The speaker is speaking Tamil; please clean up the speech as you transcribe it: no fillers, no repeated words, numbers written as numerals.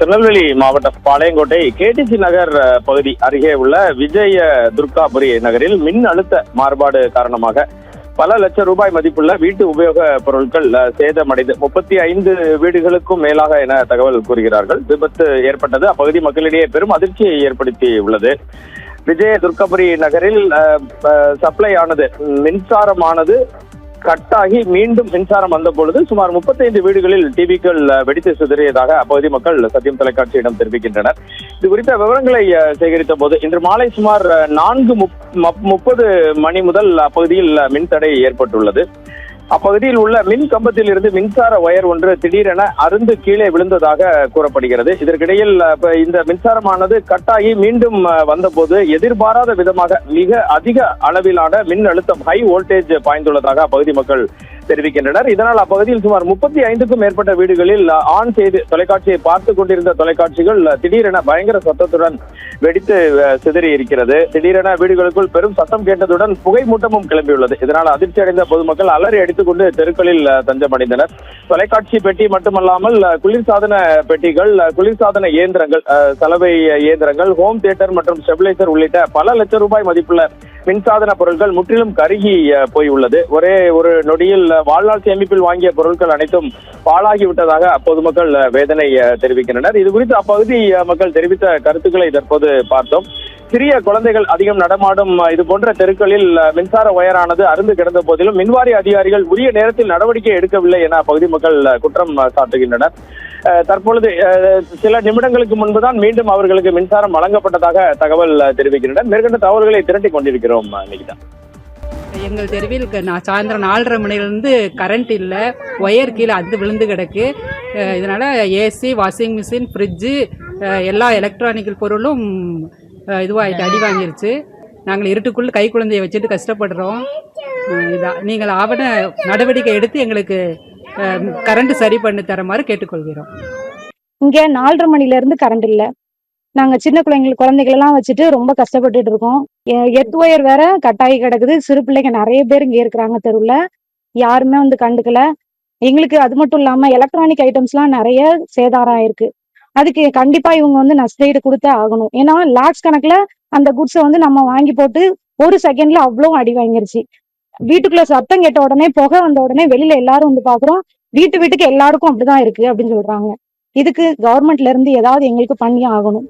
திருநெல்வேலி மாவட்டம் பாளையங்கோட்டை கேடிசி நகர் பகுதி அருகே உள்ள விஜய துர்காபுரி நகரில் மின் அழுத்த மாறுபாடு காரணமாக பல லட்சம் ரூபாய் மதிப்புள்ள வீட்டு உபயோக பொருட்கள் சேதமடைந்து 35 வீடுகளுக்கும் மேலாக என தகவல் கூறுகிறார்கள். விபத்து ஏற்பட்டது அப்பகுதி மக்களிடையே பெரும் அதிர்ச்சியை ஏற்படுத்தி உள்ளது. விஜய துர்காபுரி நகரில் சப்ளை ஆனது மின்சாரமானது கட்டாகி மீண்டும் மின்சாரம் வந்த பொழுது சுமார் 35 வீடுகளில் டிவிக்கள் வெடித்து சிதறியதாக அப்பகுதி மக்கள் சத்தியம் தொலைக்காட்சியிடம் தெரிவிக்கின்றனர். இது குறித்த விவரங்களை சேகரித்த போது இன்று மாலை சுமார் 4:30 மணி முதல் அப்பகுதியில் மின்தடை ஏற்பட்டுள்ளது. அப்பகுதியில் உள்ள மின் கம்பத்தில் இருந்து மின்சார ஒயர் ஒன்று திடீரென அருந்து கீழே விழுந்ததாக கூறப்படுகிறது. இதற்கிடையில் இந்த மின்சாரமானது கட்டாகி மீண்டும் வந்தபோது எதிர்பாராத விதமாக மிக அதிக அளவிலான மின் அழுத்தம் ஹை வோல்டேஜ் பாய்ந்துள்ளதாக அப்பகுதி மக்கள் தெரிவிக்கின்றனர். இதனால் அப்பகுதியில் சுமார் 35க்கும் மேற்பட்ட வீடுகளில் ஆன் செய்து தொலைக்காட்சியை பார்த்துக் கொண்டிருந்த தொலைக்காட்சிகள் திடீரென பயங்கர சத்தத்துடன் வெடித்து சிதறி இருக்கிறது. திடீரென வீடுகளுக்குள் பெரும் சத்தம் கேட்டதுடன் புகை மூட்டமும் கிளம்பியுள்ளது. இதனால் அதிர்ச்சி அடைந்த பொதுமக்கள் அலறி அடித்துக் கொண்டு தெருக்களில் தஞ்சமடைந்தனர். தொலைக்காட்சி பெட்டி மட்டுமல்லாமல் குளிர்சாதன பெட்டிகள், குளிர்சாதன இயந்திரங்கள், சலவை இயந்திரங்கள், ஹோம் தியேட்டர் மற்றும் ஸ்டெபிலைசர் உள்ளிட்ட பல லட்சம் ரூபாய் மதிப்புள்ள மின்சாதன பொருட்கள் முற்றிலும் கருகி போயுள்ளது. ஒரே ஒரு நொடியில் வாழ்நாள் சேமிப்பில் வாங்கிய பொருட்கள் அனைத்தும் பாழாகிவிட்டதாக பொதுமக்கள் வேதனை தெரிவிக்கின்றனர். இது குறித்து அப்பகுதி மக்கள் தெரிவித்த கருத்துக்களை தற்போது பார்த்தோம். சிறிய குழந்தைகள் அதிகம் நடமாடும் இது போன்ற தெருக்களில் மின்சார ஒயரானது அருந்து கிடந்த போதிலும் மின்வாரிய அதிகாரிகள் உரிய நேரத்தில் நடவடிக்கை எடுக்கவில்லை என அப்பகுதி மக்கள் குற்றம் சாட்டுகின்றனர். தற்பொழுது சில நிமிடங்களுக்கு முன்புதான் மீண்டும் அவர்களுக்கு மின்சாரம் வழங்கப்பட்டதாக தகவல் தெரிவிக்கின்றனர். மேற்கொண்ட தகவல்களை திரட்டி கொண்டிருக்கிறோம். நிகிதா, எங்கள் தெருவில் சாயந்தரம் 4:30 மணிலேருந்து கரண்ட் இல்லை, ஒயர் கீழே அது விழுந்து கிடக்கு. இதனால் ஏசி, வாஷிங் மிஷின், ஃப்ரிட்ஜு, எல்லா எலக்ட்ரானிக்கல் பொருளும் இதுவாகிட்டு அடி வாங்கிருச்சு. நாங்கள் இருட்டுக்குள்ளே கை குழந்தையை வச்சுட்டு கஷ்டப்படுறோம். இதான் நீங்கள் ஆவண நடவடிக்கை எடுத்து எங்களுக்கு கரண்ட் சரி பண்ணி தரமாறு கேட்டுக்கொள்கிறோம். இங்கே 4:30 மணிலேருந்து கரண்ட் இல்லை. நாங்கள் சின்ன குழந்தைகளெல்லாம் வச்சுட்டு ரொம்ப கஷ்டப்பட்டுட்டு இருக்கோம். எர்த் ஒயர் வேற கட்டாயி கிடக்குது. சிறு பிள்ளைங்க நிறைய பேர் இங்கே இருக்கிறாங்க தெருவில். யாருமே வந்து கண்டுக்கல. எங்களுக்கு அது மட்டும் இல்லாமல் எலக்ட்ரானிக் ஐட்டம்ஸ்லாம் நிறைய சேதாரம் ஆயிருக்கு. அதுக்கு கண்டிப்பா இவங்க வந்து நஷ்டஈடு கொடுத்தே ஆகணும். ஏன்னா லாக்ஸ் கணக்குல அந்த குட்ஸை வந்து நம்ம வாங்கி போட்டு ஒரு செகண்ட்ல அவ்வளோ அடி வாங்கிருச்சு. வீட்டுக்குள்ள சத்தம் கேட்ட உடனே, புகை வந்த உடனே வெளியில எல்லாரும் வந்து பாக்குறோம். வீட்டுக்கு எல்லாருக்கும் அப்படிதான் இருக்கு அப்படின்னு சொல்றாங்க. இதுக்கு கவர்மெண்ட்ல இருந்து ஏதாவது எங்களுக்கு பண்ணி ஆகணும்.